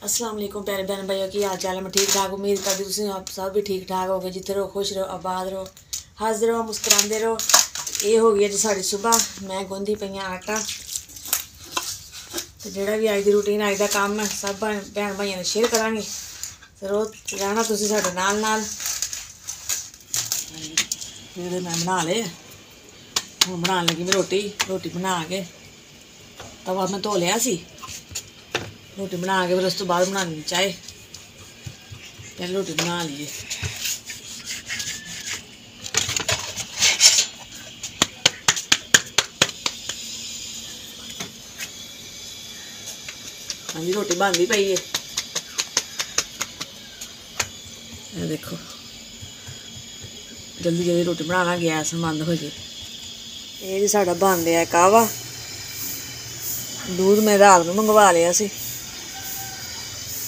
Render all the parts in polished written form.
अस्सलाम वालेकुम प्यारे बहन भाइयों की हाल चाल है। मैं ठीक ठाक उम्मीद करती हूँ आप सब भी ठीक ठाक हो गए। जिते रहो खुश रहो आबाद रहो हंसते रहो मुस्कुराते रहो। ये हो गई जी साड़ी सुबह मैं गुंदी पई आटा तो जोड़ा भी अज की रूटीन अज का काम है सब भैन भाइयों ने शेयर करांगे। जरूर रहना तुसीं साडे नाल नाल। फिर मैं बना ले हूँ बनाने लगी मैं रोटी बना के तवा मैं धो लिया सी। रोटी बना के फिर उस तो बाद बनानी चाय। पहले रोटी बना लीए। हाँ जी रोटी बनती पई है। ये देखो जल्दी जल्दी रोटी बनाना गैस बंद हो जाए। ये जी साडा बन रहा है कहवा। दूध मैं रात में मंगवा लिया सी।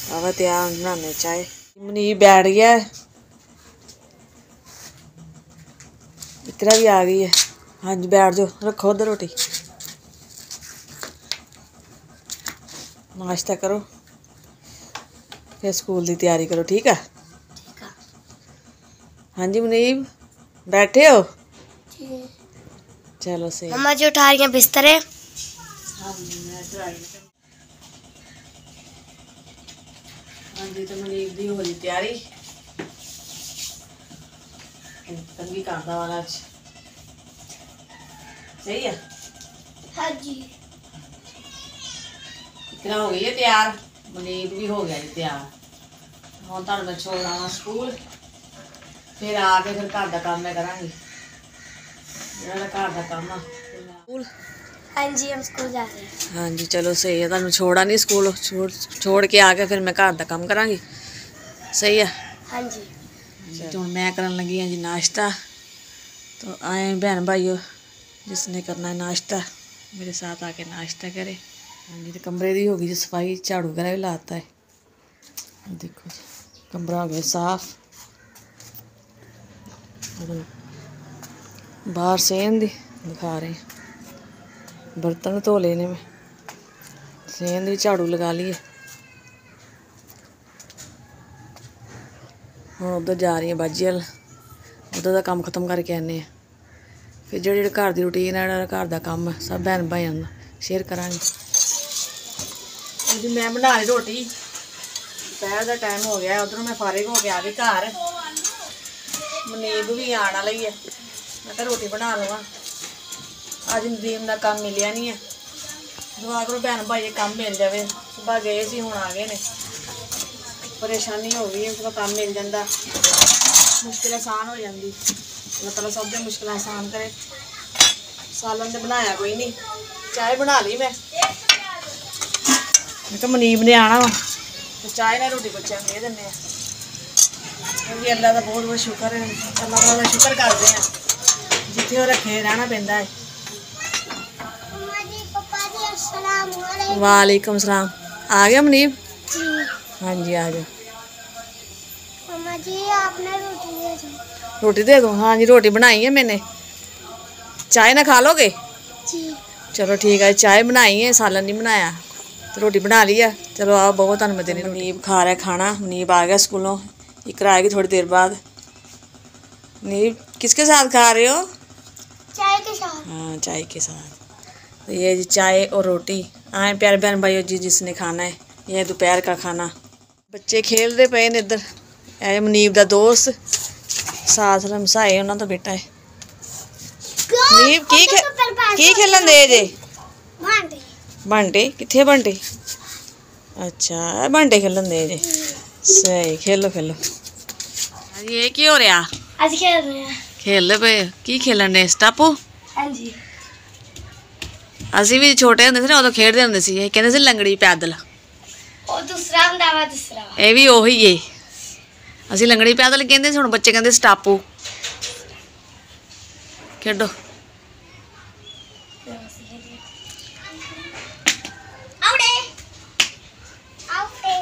कहवा तैयार बनाने चाय। मनीब बैठ गया है इकरा भी आ गई है। हाँ जी बैठ जाओ रखो उधर रोटी नाश्ता करो फिर स्कूल की तैयारी करो ठीक है। हाँ जी मनीब बैठे हो चलो सही। मम्मा जी उठा रही हैं बिस्तरे। हाँ जी मैं हाँ जी तो मनीब दी हो रही तैयारी तंगी करदा वाला सही है। हाँ जी इतना हो गई है तैयार मनीब भी हो गया जी तैयार। हम तुहानू मैं छोड़ आवां स्कूल फिर आके फिर घर का काम मैं करांगी जेड़ा घर का काम आ। हाँ जी हम स्कूल जा रहे हैं। हाँ जी चलो सही है तुहानू छोड़ा नहीं स्कूल छोड़ के आके फिर मैं घर का काम करांगी सही है। हाँ जी तो मैं करन लगी हाँ जी नाश्ता। तो आए बहन भाइयों जिसने करना है नाश्ता मेरे साथ आके नाश्ता करे। हाँ जी तो कमरे की होगी जी सफाई झाड़ू वगैरह भी लाता है। देखो जी कमरा हो गया साफ। बाहर सेन दी दिखा रहे हैं बर्तन धो लेने में सेन दी झाड़ू लगा लिए। हम उधर जा रही है बाजी वाल उधर का काम खत्म करके आने फिर जो घर की रूटीन है घर का काम है सब भैन भाइयों शेयर करांगे। जी मैं बना ली रोटी दोपहर का टाइम हो गया उधरों मैं फारिग हो के आ गई घर। मनीब भी आने वाला ही है मैं रोटी बना लवा। अज नदीम का काम मिलिया नहीं है दुआ करो भैन भाई काम मिल जाए। सुबह गए सी हुण आ गए ने परेशानी हो गई है काम मिल जाता मुश्किल आसान हो जाती। अल्लाह ताला सब दी मुश्किल आसान करे। सालन तो बनाया कोई नहीं चाय बना ली मैं तो मनीब ने आना वा तो चाय ना रोटी बच्चों दे दें क्योंकि अल्लाह का बहुत बहुत शुक्र है। अल्लाह ताला का शुक्र करते हैं जिथे वो रखे रहना पैंदा है। वालेकुम सलाम आ गया मनीब। हाँ जी आ जाओ। मम्मा जी आपने रोटी दे दूँ। हाँ जी रोटी बनाई है मैंने चाय ना खा लोगे जी। चलो ठीक है चाय बनाई है सालन नहीं बनाया तो रोटी बना ली है। चलो आओ बहुत तुहानू मैं देनी। मनीब खा रहा है खाना। मनीब आ गया स्कूलों इकरा आएगी थोड़ी देर बाद। मनीब किसके साथ खा रहे हो? चाय के साथ। हाँ चाय के साथ। तो ये जी चाय और रोटी आए प्यारे बहन भाइयों जी जिसने खाना है यह दोपहर का खाना। बच्चे खेलते पे ने इधर ए मनीब का दोस्त साथ रमसाए उन्होंने तो बेटा है। मनीब की खेलन दे जे बांटे किथे बांटे अच्छा बांटे खेलन दे जे सही खेलो खेलो। ये की हो रहा आज खेल रहे हैं। खेलते पे की खेलन दे स्टापू। हाँ जी ਅਸੀਂ ਵੀ ਛੋਟੇ ਹੁੰਦੇ ਸੀ ਨਾ ਉਦੋਂ ਖੇਡਦੇ ਹੁੰਦੇ ਸੀ ਇਹ ਕਹਿੰਦੇ ਸੀ ਲੰਗੜੀ ਪੈਦਲ। ਉਹ ਦੂਸਰਾ ਹੁੰਦਾ ਵਾ ਦੂਸਰਾ ਇਹ ਵੀ ਉਹੀ ਏ ਅਸੀਂ ਲੰਗੜੀ ਪੈਦਲ ਕਹਿੰਦੇ ਸੀ ਹੁਣ ਬੱਚੇ ਕਹਿੰਦੇ ਸਟਾਪੂ ਖੇਡੋ। ਆਉੜੇ ਆਉੜੇ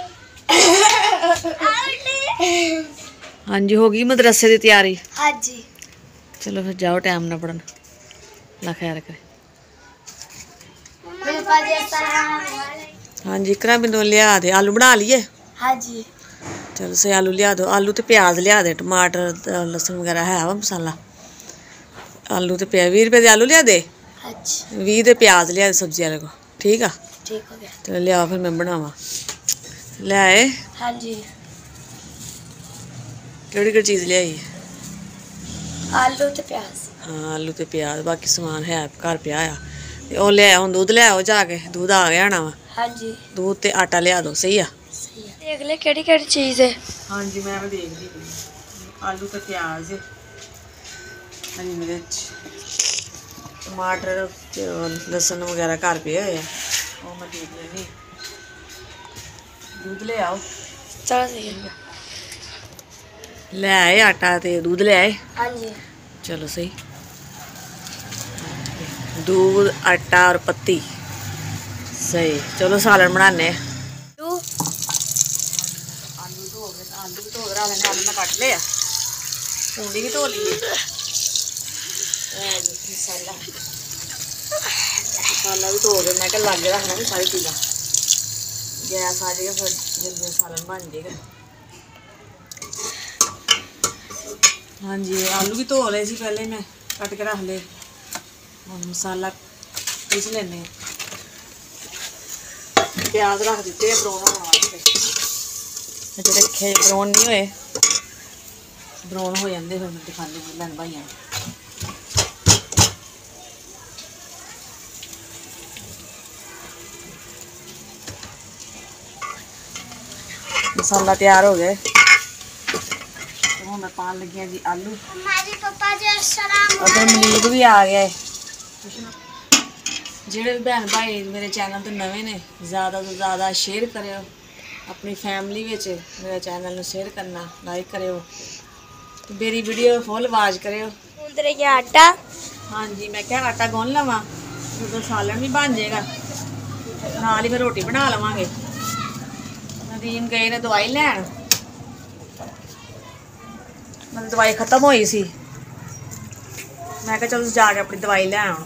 ਆਉੜੇ। हाँ जी हो गई मदरसे की तैयारी। हाँ जी चलो फिर जाओ टाइम ना पढ़न ला खैर करे। हाँ जी इकरा मैनू लिया दे आलू बना लिए हाँ जी। चलो से आलू लिया दो आलू तो प्याज लिया दे टमाटर लहसुन वगैरह है वा मसाला आलू तो प्याज 20 रुपए के आलू लिया दे अच्छा 20 दे प्याज लिया दे सब्जी वाले को ठीक आ ठीक हो गया। चलो लिया फिर मैं बनावा ले आए हाँ जी। केड़ी चीज़ लियाई आलू तो प्याज। हाँ आलू तो प्याज बाकी समान है घर पिया आ ते ओह लिया हुण दूध लियाओ जाके दूध आ गया होना वा हाँ जी दूध ते आटा लिया दो सही आ सही है। देख ले केड़ी केड़ी चीज है। हाँ जी मैं भी देख ली आलू ते प्याज हरी मिर्च टमाटर लहसुन वगैरह घर पे होए वो मैं देख लेनी दूध ले आओ चलो सही है। ले आए आटा ते दूध ले आए हाँ जी चलो सही दूध आटा और पत्ती सही चलो सालन बनाने तू आलू धो के आलू भी धो के रख लेने आलू मैं कट लिया पूंडी भी धो ली मसाला मसाला भी धो के मैं क्या लागे रखना भी सारी चीज़ां गैस आ जाएगा फिर जल्दी सालन बन जाएगा। हाँ जी आलू भी धो ले सी पहले मैं कट के रख ले और मसाला पीस लेने प्याज रख दिते ब्राउन होने वास्ते जो रखे ब्राउन नहीं होए ब्राउन हो जाते फिर मैं दिखाने लैन भाइया मसाला तैयार हो गए तो मैं पान लगी जी आलू हमारे पापा जी अस्सलाम उधर मनीब भी आ गया है ਜਿਹੜੇ ਵੀ ਭੈਣ ਭਾਈ ਮੇਰੇ ਚੈਨਲ ਤੇ ਨਵੇਂ ਨੇ ਜ਼ਿਆਦਾ ਤੋਂ ਜ਼ਿਆਦਾ ਸ਼ੇਅਰ ਕਰਿਓ ਆਪਣੀ ਫੈਮਿਲੀ ਵਿੱਚ ਮੇਰੇ ਚੈਨਲ ਨੂੰ ਸ਼ੇਅਰ ਕਰਨਾ ਲਾਈਕ ਕਰਿਓ ਤੇ ਮੇਰੀ ਵੀਡੀਓ ਫੁੱਲ ਵਾਚ ਕਰਿਓ उधर ये आटा ਹਾਂਜੀ ਮੈਂ ਕਿਹਾ ਆਟਾ ਗੁੰਨ ਲਵਾਂ ਉਦੋਂ ਸਾਲਣ ਵੀ ਬਣ ਜਾਏਗਾ ਨਾਲ ਹੀ ਫਿਰ ਰੋਟੀ ਬਣਾ ਲਵਾਂਗੇ ਨਦੀਮ ਗਏ ਨੇ ਦਵਾਈ ਲੈਣ ਮੇਰੀ ਦਵਾਈ ਖਤਮ ਹੋਈ ਸੀ ਮੈਂ ਕਿਹਾ ਚਲੋ ਜਾ ਕੇ ਆਪਣੀ ਦਵਾਈ ਲੈ ਆਉਂ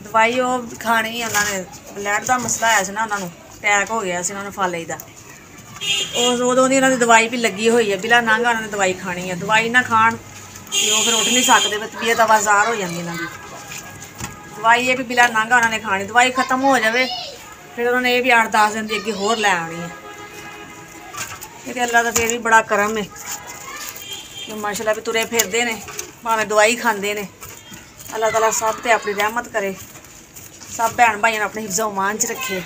ਦਵਾਈ ਉਹ ਖਾਣੀ ਉਹਨਾਂ ਨੇ ਬਲੱਡ ਦਾ ਮਸਲਾ ਆਇਆ ਸੀ ਨਾ ਉਹਨਾਂ ਨੂੰ ਅਟੈਕ ਹੋ ਗਿਆ ਸੀ ਉਹਨਾਂ ਨੂੰ ਫਾਲੇ ਦਾ ਉਹ ਉਦੋਂ ਦੀ ਉਹਨਾਂ ਦੀ ਦਵਾਈ ਵੀ ਲੱਗੀ ਹੋਈ ਹੈ ਬਿਲਾ ਨਾਂਗਾ ਉਹਨਾਂ ਨੇ ਦਵਾਈ ਖਾਣੀ ਹੈ ਦਵਾਈ ਨਾ ਖਾਣ ਤੇ ਉਹ ਫਿਰ ਉੱਠ ਨਹੀਂ ਸਕਦੇ ਤਬੀਅਤ ਆਵਾਜ਼ਾਰ ਹੋ ਜਾਂਦੀ ਇਹਨਾਂ ਦੀ ਦਵਾਈ ਇਹ ਵੀ ਬਿਲਾ ਨਾਂਗਾ ਉਹਨਾਂ ਨੇ ਖਾਣੀ ਦਵਾਈ ਖਤਮ ਹੋ ਜਾਵੇ ਫਿਰ ਉਹਨਾਂ ਨੇ ਇਹ ਵੀ 8-10 ਦਿਨ ਦੀ ਅੱਗੇ ਹੋਰ ਲੈ ਆਉਣੀ ਹੈ ਇਹ ਤੇ ਅੱਲਾ ਦਾ ਫਿਰ ਵੀ ਬੜਾ ਕਰਮ ਹੈ ਕਿ ਮਾਸ਼ਾਅੱਲਾ ਵੀ ਤੁਰੇ ਫਿਰਦੇ ਨੇ ਭਾਵੇਂ ਦਵਾਈ ਖਾਂਦੇ ਨੇ ਅੱਲਾਹ ਤਾਲਾ ਸਭ ਤੇ ਆਪਣੀ ਰਹਿਮਤ ਕਰੇ ਸਭ ਭੈਣ ਭਾਈਆਂ ਨੂੰ ਆਪਣੇ ਹਿਫਜ਼ੋ ਈਮਾਨ 'ਚ ਰੱਖੇ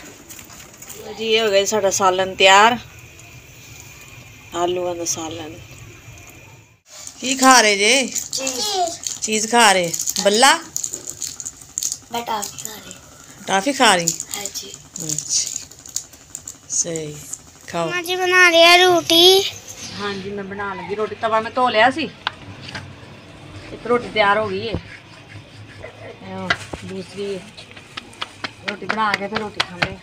ਜੀ ਇਹ ਹੋ ਗਿਆ ਸਾਡਾ ਸਾਲਨ ਤਿਆਰ ਆਲੂਆਂ ਦਾ ਸਾਲਨ ਕੀ ਖਾ ਰਹੇ ਜੇ ਚੀਜ਼ ਖਾ ਰਹੇ ਬੱਲਾ बेटा खा रहे। ਟਾਫੀ ਖਾ ਰਹੀ हाँ जी ਅੱਛਾ ਸਹੀ ਖਾਓ माँ जी बना रही है रोटी। हाँ जी मैं बना लगी रोटी तवा में धो लिया सी एक रोटी तैयार हो गई है दूसरी रोटी बना के फिर रोटी खाने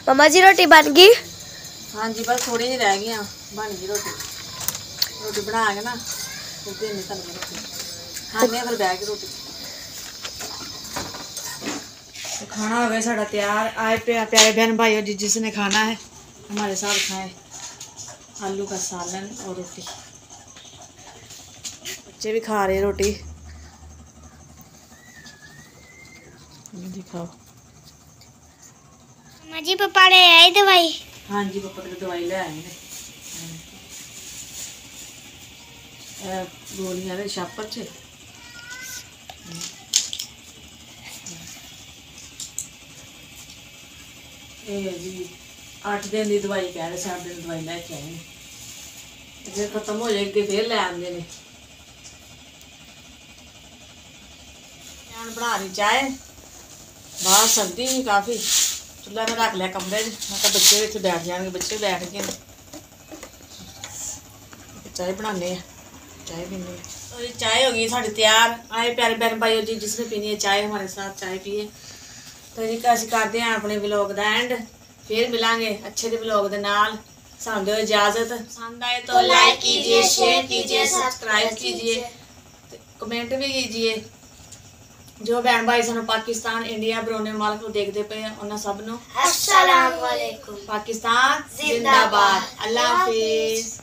मम्मा जी रोटी बन गई। हाँ जी बस थोड़ी ही रह गई बन गई रोटी रोटी बना के ना फिर देने तल रोटी खाने फिर बह के रोटी तो खाना हो गया साढ़ा तैयार आए प्यारे बहन भाइयों जी जिसने खाना है हमारे साथ खाए आलू का सालन और रोटी बच्चे भी खा रहे रोटी दिखाओ मम्मा जी पापा ले आए दवाई। हाँ जी पापा तो दवाई ले आए ने गोलियां ने छापर च जी 8 दिन की दवाई कह रहे 7 दिन दवाई लैके आए जो खत्म हो जाएगी फिर लै आते हैं बना रही चाय बाहर सर्दी ही काफ़ी चूल्हा में रख लिया कमरे मैं बच्चे इतने बैठ जाएंगे बच्चे बैठ गए चाय बनाने चाय पीने तो ये चाय हो गई साड़ी तैयार आए प्यारे बहन भाइयों जी जिसने पीनी है चाय हमारे साथ चाय पिए तो जी अस करते हैं अपने व्लॉग का एंड फिर मिलांगे अच्छे दे व्लॉग दे नाल सानू दो इजाजत। पसंद आए तो लाइक कीजिए, शेयर कीजिए, सब्सक्राइब कीजिए, कमेंट भी कीजिए। जो बहन भाई सानू पाकिस्तान, इंडिया, बरोने मुल्क को देखते पे उन्हें सब नू अस्सलाम वालेकुम। पाकिस्तान जिंदाबाद। अल्लाह हाफिज।